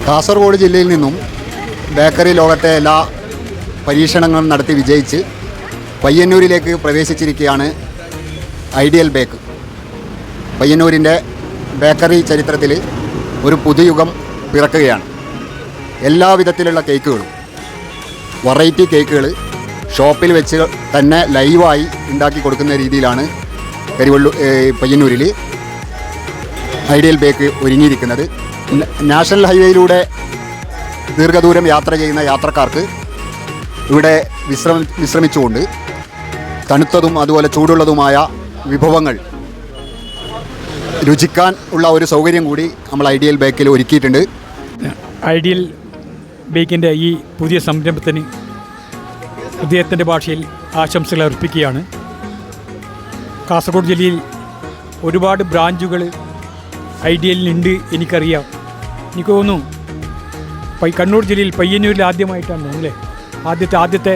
കാസർഗോഡ് ജില്ലയിൽ നിന്നും ബേക്കറി ലോകത്തെ എല്ലാ പരീക്ഷണങ്ങളും നടത്തി വിജയിച്ച് പയ്യന്നൂരിലേക്ക് പ്രവേശിച്ചിരിക്കുകയാണ് ഐഡിയൽ ബേക്ക്. പയ്യന്നൂരിൻ്റെ ബേക്കറി ചരിത്രത്തിൽ ഒരു പുതുയുഗം പിറക്കുകയാണ്. എല്ലാവിധത്തിലുള്ള കേക്കുകളും വെറൈറ്റി കേക്കുകൾ ഷോപ്പിൽ വെച്ച് തന്നെ ലൈവായി ഉണ്ടാക്കി കൊടുക്കുന്ന രീതിയിലാണ് പയ്യന്നൂരിൽ ഐഡിയൽ ബേക്ക് ഒരുങ്ങിയിരിക്കുന്നത്. നാഷണൽ ഹൈവേയിലൂടെ ദീർഘദൂരം യാത്ര ചെയ്യുന്ന യാത്രക്കാർക്ക് ഇവിടെ വിശ്രമിച്ചുകൊണ്ട് തണുത്തതും അതുപോലെ ചൂടുള്ളതുമായ വിഭവങ്ങൾ രുചിക്കാൻ ഉള്ള ഒരു സൗകര്യം കൂടി നമ്മൾ ഐഡിയൽ ബേക്കിൽ ഒരുക്കിയിട്ടുണ്ട്. ഐഡിയൽ ബേക്കിൻ്റെ ഈ പുതിയ സംരംഭത്തിന് ഹൃദയത്തിൻ്റെ ഭാഷയിൽ ആശംസകൾ അർപ്പിക്കുകയാണ്. കാസർഗോഡ് ജില്ലയിൽ ഒരുപാട് ബ്രാഞ്ചുകൾ ഐഡിയലിനുണ്ട്, എനിക്കറിയാം. എനിക്ക് തോന്നുന്നു കണ്ണൂർ ജില്ലയിൽ പയ്യന്നൂരിൽ ആദ്യമായിട്ടാണ് അല്ലേ ആദ്യത്തെ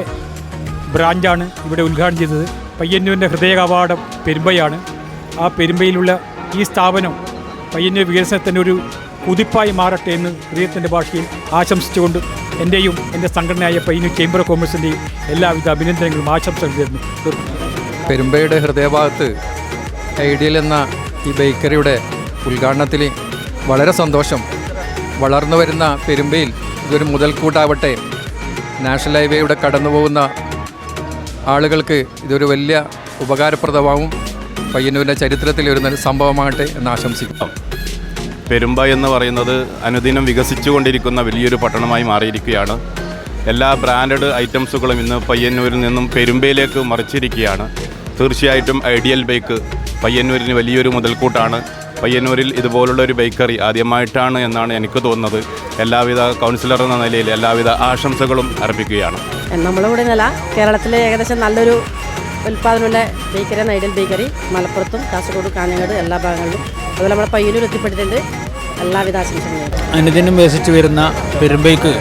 ബ്രാഞ്ചാണ് ഇവിടെ ഉദ്ഘാടനം ചെയ്തത്. പയ്യന്നൂരിൻ്റെ ഹൃദയ കവാടം പെരുമ്പയാണ്. ആ പെരുമ്പയിലുള്ള ഈ സ്ഥാപനം പയ്യന്നൂർ വികസനത്തിൻ്റെ ഒരു കുതിപ്പായി മാറട്ടെ എന്ന് ഹൃദയത്തിൻ്റെ ഭാഷയിൽ ആശംസിച്ചുകൊണ്ട് എൻ്റെയും എൻ്റെ സംഘടനയായ പയ്യന്നൂർ ചേംബർ ഓഫ് കോമേഴ്സിൻ്റെയും എല്ലാവിധ അഭിനന്ദനങ്ങളും ആശംസകൾ തരുന്നു. പെരുമ്പയുടെ ഹൃദയഭാഗത്ത് ഐഡിയൽ എന്ന ഈ ബേക്കറിയുടെ ഉദ്ഘാടനത്തിൽ വളരെ സന്തോഷം. വളർന്നു വരുന്ന പെരുമ്പയിൽ ഇതൊരു മുതൽക്കൂട്ടാവട്ടെ. നാഷണൽ ഹൈവേയുടെ കടന്നു പോകുന്ന ആളുകൾക്ക് ഇതൊരു വലിയ ഉപകാരപ്രദമാവും. പയ്യന്നൂരിൻ്റെ ചരിത്രത്തിൽ ഒരു സംഭവമാകട്ടെ എന്ന് ആശംസിക്കാം. പെരുമ്പ എന്ന് പറയുന്നത് അനുദിനം വികസിച്ചുകൊണ്ടിരിക്കുന്ന വലിയൊരു പട്ടണമായി മാറിയിരിക്കുകയാണ്. എല്ലാ ബ്രാൻഡഡ് ഐറ്റംസുകളും ഇന്ന് പയ്യന്നൂരിൽ നിന്നും പെരുമ്പയിലേക്ക് മറിച്ചിരിക്കുകയാണ്. തീർച്ചയായിട്ടും ഐഡിയൽ ബേക്ക് പയ്യന്നൂരിന് വലിയൊരു മുതൽക്കൂട്ടാണ്. പയ്യന്നൂരിൽ ഇതുപോലുള്ളൊരു ബേക്കറി ആദ്യമായിട്ടാണ് എന്നാണ് എനിക്ക് തോന്നുന്നത്. എല്ലാവിധ കൗൺസിലർ എന്ന നിലയിൽ എല്ലാവിധ ആശംസകളും അർപ്പിക്കുകയാണ്. നമ്മളിവിടെ നില കേരളത്തിലെ ഏകദേശം നല്ലൊരു ഉൽപ്പാദനമുള്ള ബേക്കറിയാണ് ഐഡിയൽ ബേക്കറി. മലപ്പുറത്തും കാസർഗോഡ് കാഞ്ഞങ്ങാട് എല്ലാ ഭാഗങ്ങളിലും അതുപോലെ നമ്മുടെ പയ്യന്നൂർ എത്തിപ്പെട്ടിട്ടുണ്ട്. എല്ലാവിധ ആശംസകളും. അനുദിനം വികസിച്ച് വരുന്ന പെരുമ്പയ്ക്ക്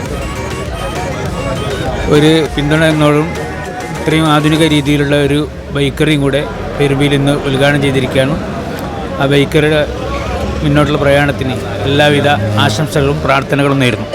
ഒരു പിന്തുണ എന്നോടും ഇത്രയും ആധുനിക രീതിയിലുള്ള ഒരു ബേക്കറിയും കൂടെ പെരുമ്പയിൽ ഇന്ന് ഉദ്ഘാടനം ചെയ്തിരിക്കുകയാണ്. ആ ബേക്കറിയുടെ മുന്നോട്ടുള്ള പ്രയാണത്തിന് എല്ലാവിധ ആശംസകളും പ്രാർത്ഥനകളും നേരുന്നു.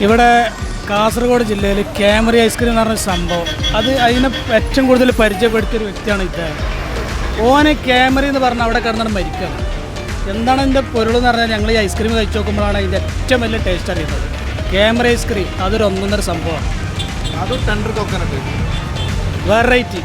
ഇവിടെ കാസർഗോഡ് ജില്ലയിൽ ക്യാമറി ഐസ്ക്രീം എന്ന് പറഞ്ഞ സംഭവം അതിനെ ഏറ്റവും കൂടുതൽ പരിചയപ്പെടുത്തിയൊരു വ്യക്തിയാണ് ഇദ്ദേഹം. ഓനെ ക്യാമറി എന്ന് പറഞ്ഞാൽ അവിടെ കിടന്നാണ് മരിക്കുക. എന്താണ് അതിൻ്റെ പൊരുളെന്ന് പറഞ്ഞാൽ ഞങ്ങൾ ഈ ഐസ്ക്രീം കഴിച്ച് നോക്കുമ്പോഴാണ് അതിൻ്റെ ഏറ്റവും വലിയ ടേസ്റ്റ് അറിയുന്നത്. ക്യാമറി ഐസ്ക്രീം അതൊരു ഒന്നൊന്നര സംഭവമാണ്. അത് ടെൻഡർ കോക്കനട്ട് വെറൈറ്റി